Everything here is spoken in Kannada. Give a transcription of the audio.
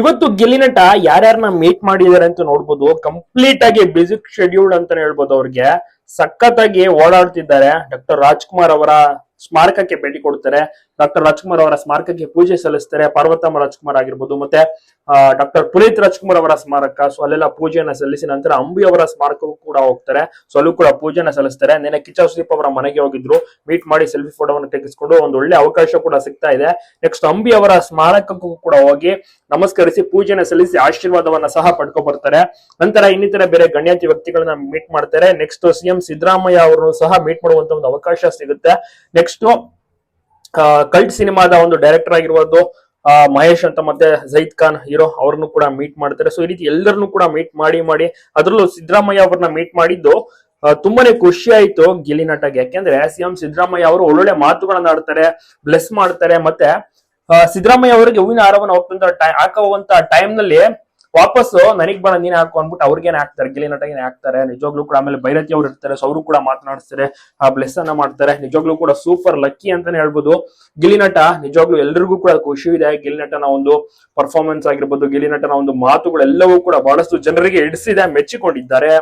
ಇವತ್ತು ಗಿಲ್ಲಿ ನಟ ಯಾರ್ಯಾರನ್ನ ಮೀಟ್ ಮಾಡಿದಾರೆ ಅಂತ ನೋಡ್ಬೋದು. ಕಂಪ್ಲೀಟ್ ಆಗಿ ಬಿಸಿ ಶೆಡ್ಯೂಲ್ಡ್ ಅಂತಾನೆ ಹೇಳ್ಬೋದು. ಅವ್ರಿಗೆ ಸಖತ್ತಾಗಿ ಓಡಾಡ್ತಿದ್ದಾರೆ. ಡಾಕ್ಟರ್ ರಾಜ್ಕುಮಾರ್ ಅವರ ಸ್ಮಾರಕಕ್ಕೆ ಭೇಟಿ ಕೊಡ್ತಾರೆ. ಡಾಕ್ಟರ್ ರಾಜ್ಕುಮಾರ್ ಅವರ ಸ್ಮಾರಕಕ್ಕೆ ಪೂಜೆ ಸಲ್ಲಿಸ್ತಾರೆ. ಪಾರ್ವತಮ್ಮ ರಾಜ್ಕುಮಾರ್ ಆಗಿರ್ಬೋದು, ಮತ್ತೆ ಡಾಕ್ಟರ್ ಪುನೀತ್ ರಾಜ್ಕುಮಾರ್ ಅವರ ಸ್ಮಾರಕ, ಸೊ ಅಲ್ಲೆಲ್ಲ ಪೂಜೆಯನ್ನ ಸಲ್ಲಿಸಿ ನಂತರ ಅಂಬಿ ಅವರ ಸ್ಮಾರಕಕ್ಕೂ ಕೂಡ ಹೋಗ್ತಾರೆ. ಸೊ ಅಲ್ಲೂ ಕೂಡ ಪೂಜೆನ ಸಲ್ಲಿಸ್ತಾರೆ. ನೆನೆ ಕಿಚ್ಚ ಸುದೀಪ್ ಅವರ ಮನೆಗೆ ಹೋಗಿದ್ರು, ಮೀಟ್ ಮಾಡಿ ಸೆಲ್ಫಿ ಫೋಟೋವನ್ನು ತೆಗೆಸ್ಕೊಂಡು ಒಂದು ಒಳ್ಳೆ ಅವಕಾಶ ಕೂಡ ಸಿಗ್ತಾ ಇದೆ. ನೆಕ್ಸ್ಟ್ ಅಂಬಿ ಅವರ ಸ್ಮಾರಕಕ್ಕೂ ಕೂಡ ಹೋಗಿ ನಮಸ್ಕರಿಸಿ ಪೂಜೆನ ಸಲ್ಲಿಸಿ ಆಶೀರ್ವಾದವನ್ನ ಸಹ ಪಡ್ಕೊ ಬರ್ತಾರೆ. ನಂತರ ಇನ್ನಿತರ ಬೇರೆ ಗಣ್ಯಾತಿ ವ್ಯಕ್ತಿಗಳನ್ನ ಮೀಟ್ ಮಾಡ್ತಾರೆ. ನೆಕ್ಸ್ಟ್ ಸಿಎಂ ಸಿದ್ದರಾಮಯ್ಯ ಅವರನ್ನು ಸಹ ಮೀಟ್ ಮಾಡುವಂತ ಒಂದು ಅವಕಾಶ ಸಿಗುತ್ತೆ. ನೆಕ್ಸ್ಟ್ ಕಲ್ಟ್ ಸಿನಿಮಾದ ಒಂದು ಡೈರೆಕ್ಟರ್ ಆಗಿರುವುದು ಮಹೇಶ್ ಅಂತ, ಮತ್ತೆ ಜೈದ್ ಖಾನ್ ಹೀರೋ ಅವ್ರನ್ನು ಕೂಡ ಮೀಟ್ ಮಾಡ್ತಾರೆ. ಸೊ ಈ ರೀತಿ ಎಲ್ಲರನ್ನು ಕೂಡ ಮೀಟ್ ಮಾಡಿ ಅದರಲ್ಲೂ ಸಿದ್ದರಾಮಯ್ಯ ಅವ್ರನ್ನ ಮೀಟ್ ಮಾಡಿದ್ದು ತುಂಬಾನೇ ಖುಷಿ ಆಯ್ತು ಗಿಲ್ಲಿ ನಟಗೆ. ಯಾಕೆಂದ್ರೆ ಸಿಎಂ ಸಿದ್ದರಾಮಯ್ಯ ಅವರು ಒಳ್ಳೊಳ್ಳೆ ಮಾತುಗಳನ್ನ ಆಡ್ತಾರೆ, ಬ್ಲೆಸ್ ಮಾಡ್ತಾರೆ. ಮತ್ತೆ ಸಿದ್ದರಾಮಯ್ಯ ಅವರಿಗೆ ಹೂವಿನ ಹಾರವನ್ನು ಹಾಕುವಂತ ಟೈಮ್ ನಲ್ಲಿ ವಾಪಸ್ ನನಗ್ ಬೇಡ ನೀನ್ ಹಾಕು ಅಂದ್ಬಿಟ್ಟು ಅವ್ರಿಗೇನೆ ಹಾಕ್ತಾರೆ, ಗಿಲ್ಲಿ ನಟಗೇನೆ ಹಾಕ್ತಾರೆ. ನಿಜವಾಗ್ಲೂ ಕೂಡ ಆಮೇಲೆ ಭೈರತಿ ಅವ್ರು ಇರ್ತಾರೆ, ಸೊ ಅವರು ಕೂಡ ಮಾತನಾಡಿಸ್ತಾರೆ, ಆ ಬ್ಲೆಸ್ ಅನ್ನ ಮಾಡ್ತಾರೆ. ನಿಜವಾಗ್ಲೂ ಕೂಡ ಸೂಪರ್ ಲಕ್ಕಿ ಅಂತಾನೆ ಹೇಳ್ಬೋದು ಗಿಲ್ಲಿ ನಟ. ನಿಜವಾಗ್ಲೂ ಎಲ್ರಿಗೂ ಕೂಡ ಖುಷಿ ಇದೆ. ಗಿಲ್ಲಿ ನಟನ ಒಂದು ಪರ್ಫಾರ್ಮೆನ್ಸ್ ಆಗಿರ್ಬೋದು, ಗಿಲ್ಲಿ ನಟನ ಒಂದು ಮಾತುಗಳೆಲ್ಲವೂ ಕೂಡ ಬಹಳಷ್ಟು ಜನರಿಗೆ ಹಿಡಿಸಿದೆ, ಮೆಚ್ಚಿಕೊಂಡಿದ್ದಾರೆ.